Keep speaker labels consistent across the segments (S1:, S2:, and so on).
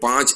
S1: 5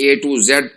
S1: A to Z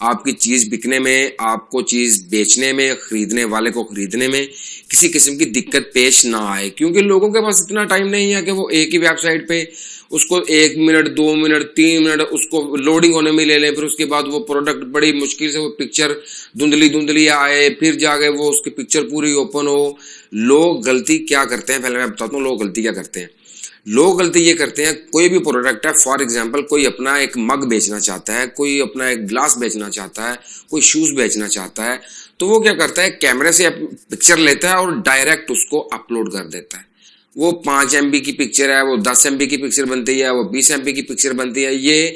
S1: آپ کی چیز بکنے میں, آپ کو چیز بیچنے میں, خریدنے والے کو خریدنے میں کسی قسم کی دقت پیش نہ آئے, کیونکہ لوگوں کے پاس اتنا ٹائم نہیں ہے کہ وہ ایک ہی ویب سائٹ پہ اس کو 1 منٹ 2 منٹ 3 منٹ اس کو لوڈنگ ہونے میں لے لیں, پھر اس کے بعد وہ پروڈکٹ بڑی مشکل سے وہ پکچر دھندلی آئے, پھر جا کے وہ اس کی پکچر پوری اوپن ہو. لوگ غلطی کیا کرتے ہیں, پہلے میں بتاتا ہوں لوگ غلطی کیا کرتے ہیں. لوگ غلطی یہ کرتے ہیں, کوئی بھی پروڈکٹ ہے, فار ایگزامپل کوئی اپنا ایک مگ بیچنا چاہتا ہے, کوئی اپنا ایک گلاس بیچنا چاہتا ہے, کوئی شوز بیچنا چاہتا ہے, تو وہ کیا کرتا ہے, کیمرے سے پکچر لیتا ہے اور ڈائریکٹ اس کو اپلوڈ کر دیتا ہے. وہ 5 MB کی پکچر ہے, وہ 10 MB کی پکچر بنتی ہے, وہ 20 MB کی پکچر بنتی ہے. یہ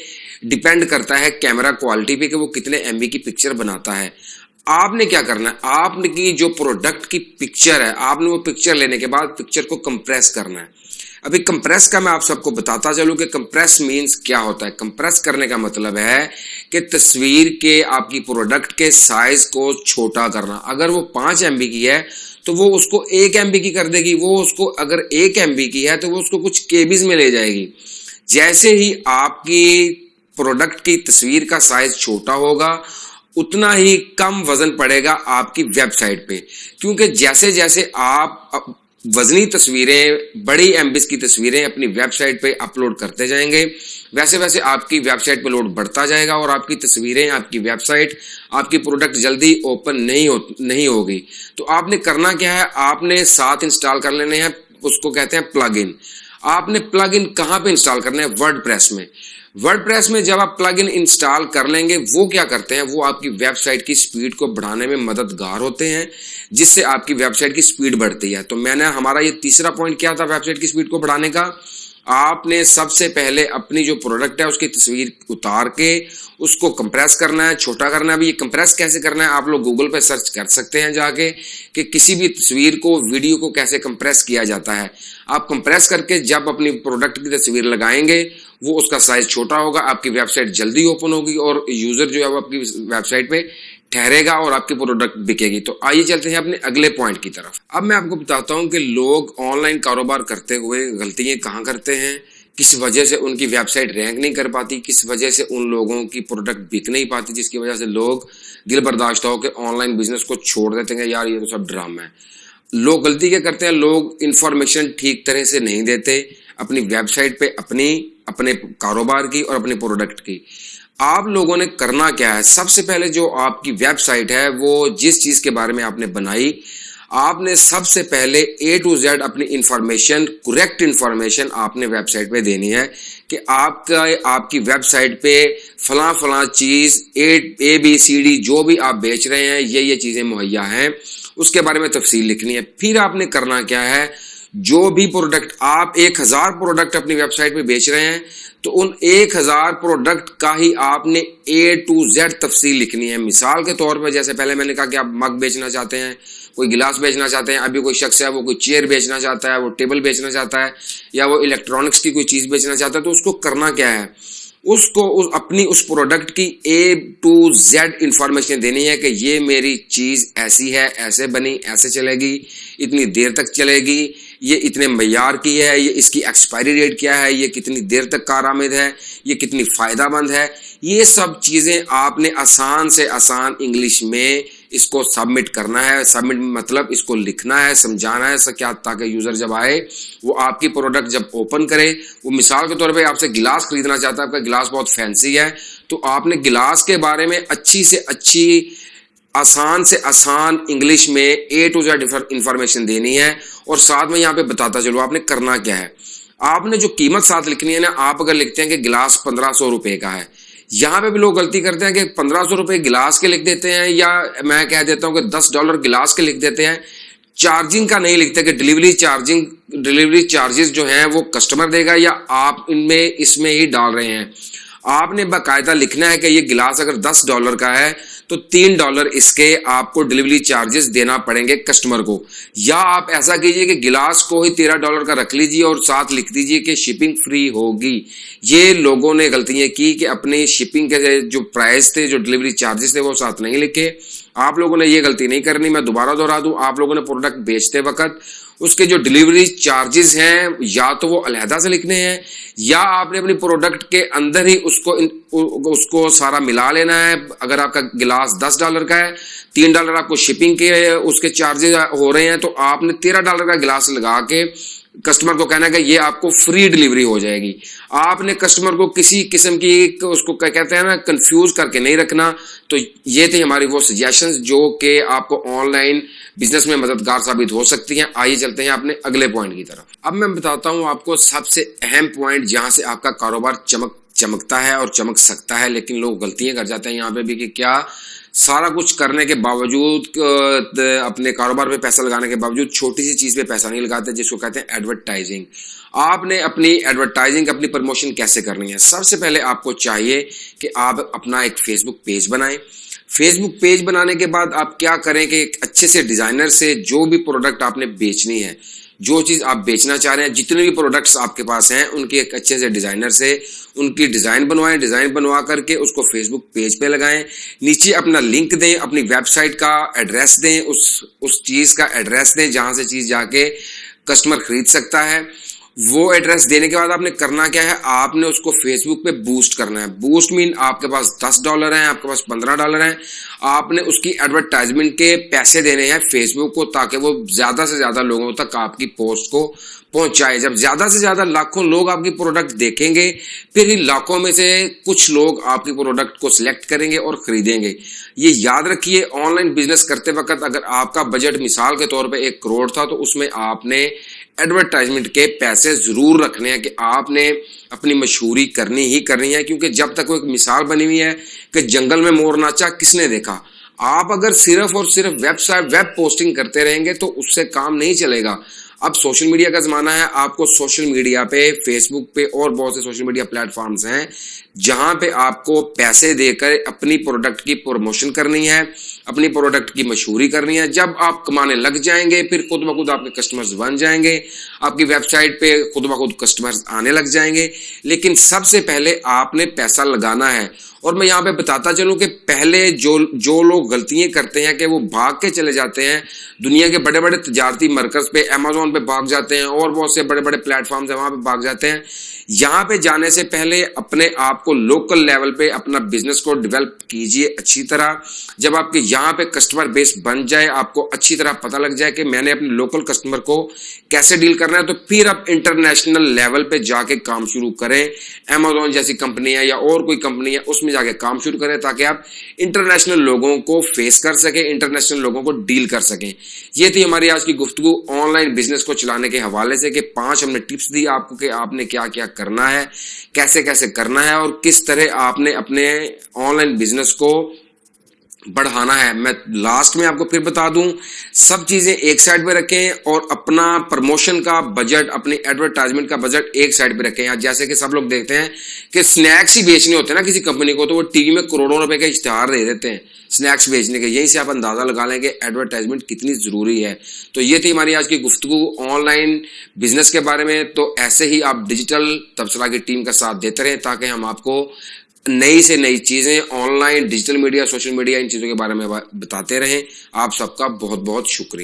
S1: ڈیپینڈ کرتا ہے کیمرہ کوالٹی پہ کہ وہ کتنے MB کی پکچر بناتا ہے. آپ نے کیا کرنا ہے, آپ نے کی جو پروڈکٹ کی پکچر ہے, آپ نے وہ پکچر لینے کے بعد پکچر کو کمپریس کرنا ہے. ابھی کمپریس کا میں آپ سب کو بتاتا چلوں کہ کمپریس مینز کیا ہوتا ہے. کمپریس کرنے کا مطلب ہے کہ تصویر کے آپ کی پروڈکٹ کے سائز کو چھوٹا کرنا. اگر وہ 5 MB کی ہے تو وہ اس کو 1 MB کی کر دے گی, وہ اس کو اگر 1 MB کی ہے تو وہ اس کو کچھ کیبیز میں لے جائے گی. جیسے ہی آپ کی پروڈکٹ کی تصویر کا سائز چھوٹا ہوگا اتنا ہی کم وزن پڑے گا آپ کی ویب سائٹ پہ, کیونکہ جیسے جیسے آپ وزنی تصویریں, بڑی MBs کی تصویریں اپنی ویب سائٹ پہ اپلوڈ کرتے جائیں گے, ویسے ویسے آپ کی ویب سائٹ پہ لوڈ بڑھتا جائے گا اور آپ کی تصویریں, آپ کی ویب سائٹ, آپ کی پروڈکٹ جلدی اوپن نہیں ہوگی. تو آپ نے کرنا کیا ہے, آپ نے ساتھ انسٹال کر لینے ہیں, اس کو کہتے ہیں پلگ ان. آپ نے پلگ ان کہاں پہ انسٹال کرنا ہے, ورڈ پریس میں. ورڈ پریس میں جب آپ پلگ ان انسٹال کر لیں گے, وہ کیا کرتے ہیں, وہ آپ کی ویب سائٹ کی سپیڈ کو بڑھانے میں مددگار ہوتے ہیں, جس سے آپ کی ویب سائٹ کی سپیڈ بڑھتی ہے. تو میں نے, ہمارا یہ تیسرا پوائنٹ کیا تھا ویب سائٹ کی سپیڈ کو بڑھانے کا, آپ نے سب سے پہلے اپنی جو پروڈکٹ ہے اس کی تصویر اتار کے اس کو کمپریس کرنا ہے, چھوٹا کرنا ہے. ابھی یہ کمپریس کیسے کرنا ہے, آپ لوگ گوگل پہ سرچ کر سکتے ہیں جا کے کہ کسی بھی تصویر کو, ویڈیو کو کیسے کمپریس کیا جاتا ہے. آپ کمپریس کر کے جب اپنی پروڈکٹ کی تصویر لگائیں گے, وہ اس کا سائز چھوٹا ہوگا, آپ کی ویب سائٹ جلدی اوپن ہوگی اور یوزر جو ہے وہ آپ کی ویب سائٹ پہ ٹھہرے گا اور آپ کی پروڈکٹ بکے گی. تو آئیے چلتے ہیں اپنے اگلے پوائنٹ کی طرف. اب میں آپ کو بتاتا ہوں کہ لوگ آن لائن کاروبار کرتے ہوئے غلطیاں کہاں کرتے ہیں, کس وجہ سے ان کی ویب سائٹ رینک نہیں کر پاتی, کس وجہ سے ان لوگوں کی پروڈکٹ بک نہیں پاتی, جس کی وجہ سے لوگ دل برداشتہ ہو کے آن لائن بزنس کو چھوڑ دیتے ہیں. یار یہ تو سب ڈرامہ ہے. لوگ غلطی کیا کرتے ہیں, لوگ انفارمیشن ٹھیک طرح سے نہیں دیتے اپنی ویب سائٹ پہ, اپنے کاروبار کی اور اپنے پروڈکٹ کی. آپ لوگوں نے کرنا کیا ہے, سب سے پہلے جو آپ کی ویب سائٹ ہے, وہ جس چیز کے بارے میں آپ نے بنائی, آپ نے سب سے پہلے A to Z اپنی انفارمیشن, کریکٹ انفارمیشن آپ نے ویب سائٹ پہ دینی ہے کہ آپ کی ویب سائٹ پہ فلاں چیز ABCD جو بھی آپ بیچ رہے ہیں, یہ چیزیں مہیا ہیں, اس کے بارے میں تفصیل لکھنی ہے. پھر آپ نے کرنا کیا ہے, جو بھی پروڈکٹ, آپ 1000 پروڈکٹ اپنی ویب سائٹ پہ بیچ رہے ہیں تو ان 1000 پروڈکٹ کا ہی آپ نے A to Z تفصیل لکھنی ہے. مثال کے طور پہ جیسے پہلے میں نے کہا کہ آپ مگ بیچنا چاہتے ہیں, کوئی گلاس بیچنا چاہتے ہیں, ابھی کوئی شخص ہے وہ کوئی چیئر بیچنا چاہتا ہے, وہ ٹیبل بیچنا چاہتا ہے, یا وہ الیکٹرانکس کی کوئی چیز بیچنا چاہتا ہے, تو اس کو کرنا کیا ہے, اس کو اپنی اس پروڈکٹ کی A to Z انفارمیشن دینی ہے کہ یہ میری چیز ایسی ہے, ایسے بنی, ایسے چلے گی, اتنی دیر تک چلے گی, یہ اتنے معیار کی ہے, یہ اس کی ایکسپائری ڈیٹ کیا ہے, یہ کتنی دیر تک کارآمد ہے, یہ کتنی فائدہ مند ہے. یہ سب چیزیں آپ نے آسان سے آسان انگلش میں اس کو سبمٹ کرنا ہے. سبمٹ مطلب اس کو لکھنا ہے, سمجھانا ہے کیا, تاکہ یوزر جب آئے, وہ آپ کی پروڈکٹ جب اوپن کرے, وہ مثال کے طور پہ آپ سے گلاس خریدنا چاہتا ہے, آپ کا گلاس بہت فینسی ہے, تو آپ نے گلاس کے بارے میں اچھی سے اچھی, آسان سے آسان انگلش میں A to Z انفارمیشن دینی ہے. اور ساتھ میں یہاں پہ بتاتا چلو آپ نے کرنا کیا ہے. آپ نے جو قیمت ساتھ لکھنی ہے نا, آپ اگر لکھتے ہیں کہ گلاس 1500 روپے کا ہے, یہاں پہ بھی لوگ غلطی کرتے ہیں کہ 1500 روپے گلاس کے لکھ دیتے ہیں, یا میں کہہ دیتا ہوں کہ $10 گلاس کے لکھ دیتے ہیں. چارجنگ کا نہیں لکھتے کہ ڈلیوری چارجز جو ہیں وہ کسٹمر دے گا, یا آپ اس میں ہی ڈال رہے ہیں. آپ نے باقاعدہ لکھنا ہے کہ یہ گلاس اگر $10 کا ہے تو $3 اس کے آپ کو ڈلیوری چارجز دینا پڑیں گے کسٹمر کو. یا آپ ایسا کیجئے کہ گلاس کو ہی $13 کا رکھ لیجئے اور ساتھ لکھ دیجئے کہ شپنگ فری ہوگی. یہ لوگوں نے غلطیاں کی کہ اپنی شپنگ کے جو پرائز تھے, جو ڈلیوری چارجز تھے, وہ ساتھ نہیں لکھے, آپ لوگوں نے یہ غلطی نہیں کرنی. میں دوبارہ دہرا دوں, آپ لوگوں نے پروڈکٹ بیچتے وقت اس کے جو ڈیلیوری چارجز ہیں یا تو وہ علیحدہ سے لکھنے ہیں, یا آپ نے اپنی پروڈکٹ کے اندر ہی اس کو سارا ملا لینا ہے. اگر آپ کا گلاس $10 کا ہے, $3 آپ کو شپنگ کے اس کے چارجز ہو رہے ہیں, تو آپ نے $13 کا گلاس لگا کے کسٹمر کو کہنا ہے کہ یہ آپ کو فری ڈیلیوری ہو جائے گی. آپ نے کسٹمر کو کسی قسم کی اس کو کہتے ہیں نا کنفیوز کر کے نہیں رکھنا. تو یہ تھی ہماری وہ سجیشنز جو کہ آپ کو آن لائن بزنس میں مددگار ثابت ہو سکتی ہیں. آئیے چلتے ہیں اپنے اگلے پوائنٹ کی طرف. اب میں بتاتا ہوں آپ کو سب سے اہم پوائنٹ جہاں سے آپ کا کاروبار چمکتا ہے اور چمک سکتا ہے, لیکن لوگ غلطیاں کر جاتے ہیں یہاں پہ بھی کہ کیا سارا کچھ کرنے کے باوجود, اپنے کاروبار پہ پیسہ لگانے کے باوجود چھوٹی سی چیز پہ پیسہ نہیں لگاتے, جس کو کہتے ہیں ایڈورٹائزنگ. آپ نے اپنی ایڈورٹائزنگ, اپنی پروموشن کیسے کرنی ہے؟ سب سے پہلے آپ کو چاہیے کہ آپ اپنا ایک فیس بک پیج بنائیں. فیس بک پیج بنانے کے بعد آپ کیا کریں کہ ایک اچھے سے ڈیزائنر سے جو بھی پروڈکٹ آپ نے بیچنی ہے, جو چیز آپ بیچنا چاہ رہے ہیں, جتنے بھی پروڈکٹس آپ کے پاس ہیں, ان کے ایک اچھے سے ڈیزائنر سے ان کی ڈیزائن بنوائیں. ڈیزائن بنوا کر کے اس کو فیس بک پیج پہ لگائیں. نیچے اپنا لنک دیں, اپنی ویب سائٹ کا ایڈریس دیں, اس چیز کا ایڈریس دیں جہاں سے چیز جا کے کسٹمر خرید سکتا ہے. وہ ایڈریس دینے کے بعد آپ نے کرنا کیا ہے, آپ نے اس کو فیس بک پہ بوسٹ کرنا ہے. بوسٹ مین آپ کے پاس $10 ہیں, آپ کے پاس $15 ہیں, آپ نے اس کی ایڈورٹائزمنٹ کے پیسے دینے ہیں فیس بک کو, تاکہ وہ زیادہ سے زیادہ لوگوں تک آپ کی پوسٹ کو پہنچائے. جب زیادہ سے زیادہ لاکھوں لوگ آپ کی پروڈکٹ دیکھیں گے, پھر ان لاکھوں میں سے کچھ لوگ آپ کی پروڈکٹ کو سلیکٹ کریں گے اور خریدیں گے. یہ یاد رکھیے, آن لائن بزنس کرتے وقت اگر آپ کا بجٹ مثال کے طور پہ 1 کروڑ تھا, تو اس میں آپ نے ایڈورٹائزمنٹ کے پیسے ضرور رکھنے ہیں کہ آپ نے اپنی مشہوری کرنی ہی کرنی ہے. کیونکہ جب تک وہ ایک مثال بنی ہوئی ہے کہ جنگل میں مور ناچا کس نے دیکھا, آپ اگر صرف اور صرف ویب پوسٹنگ کرتے رہیں گے تو اس سے کام نہیں چلے گا. اب سوشل میڈیا کا زمانہ ہے, آپ کو سوشل میڈیا پہ, فیس بک پہ اور بہت سے سوشل میڈیا پلیٹ فارمز ہیں جہاں پہ آپ کو پیسے دے کر اپنی پروڈکٹ کی پروموشن کرنی ہے, اپنی پروڈکٹ کی مشہوری کرنی ہے. جب آپ کمانے لگ جائیں گے, پھر خود بخود آپ کے کسٹمرز بن جائیں گے, آپ کی ویب سائٹ پہ خود بخود کسٹمرز آنے لگ جائیں گے. لیکن سب سے پہلے آپ نے پیسہ لگانا ہے. اور میں یہاں پہ بتاتا چلوں کہ پہلے جو لوگ غلطیاں کرتے ہیں کہ وہ بھاگ کے چلے جاتے ہیں دنیا کے بڑے بڑے تجارتی مرکز پہ, Amazon پہ بھاگ جاتے ہیں اور بہت سے بڑے بڑے پلیٹ فارمز ہیں وہاں پہ بھاگ جاتے ہیں. یہاں پہ جانے سے پہلے اپنے آپ کو لوکل لیول پہ اپنا بزنس کو ڈیولپ کیجئے اچھی طرح. جب آپ کے یہاں پہ کسٹمر بیس بن جائے, آپ کو اچھی طرح پتہ لگ جائے کہ میں نے اپنے لوکل کسٹمر کو کیسے ڈیل کرنا ہے, تو پھر آپ انٹرنیشنل لیول پہ جا کے کام شروع کریں. Amazon جیسی کمپنی ہے یا اور کوئی کمپنی ہے, اس میں جا کے کام شروع کریں تاکہ آپ انٹرنیشنل لوگوں کو فیس کر سکیں, انٹرنیشنل لوگوں کو ڈیل کر سکیں. یہ تھی ہماری آج کی گفتگو آن لائن بزنس کو چلانے کے حوالے سے, کہ 5 ہم نے ٹپس دی آپ کو کہ آپ نے کیا کیا کرنا ہے, کیسے کیسے کرنا ہے, اور کس طرح آپ نے اپنے آن لائن بزنس کو بڑھانا ہے. میں لاسٹ میں آپ کو پھر بتا دوں, سب چیزیں ایک سائڈ پہ رکھیں اور اپنا پروموشن کا بجٹ, اپنی ایڈورٹائزمنٹ کا بجٹ ایک سائڈ پہ رکھیں. جیسے کہ سب لوگ دیکھتے ہیں کہ سنیکس ہی بیچنے ہوتے ہیں نا کسی کمپنی کو, تو وہ ٹی وی میں کروڑوں روپے کا اشتہار دے دیتے ہیں سنیکس بیچنے کے. یہیں سے آپ اندازہ لگا لیں کہ ایڈورٹائزمنٹ کتنی ضروری ہے. تو یہ تھی ہماری آج کی گفتگو آن لائن بزنس کے بارے میں. تو ایسے ہی آپ ڈیجیٹل تبصرہ کی ٹیم کا ساتھ دیتے رہیں تاکہ ہم آپ کو نئی سے نئی چیزیں online, digital media, social media, ان چیزوں کے بارے میں بتاتے رہیں. آپ سب کا بہت بہت شکریہ.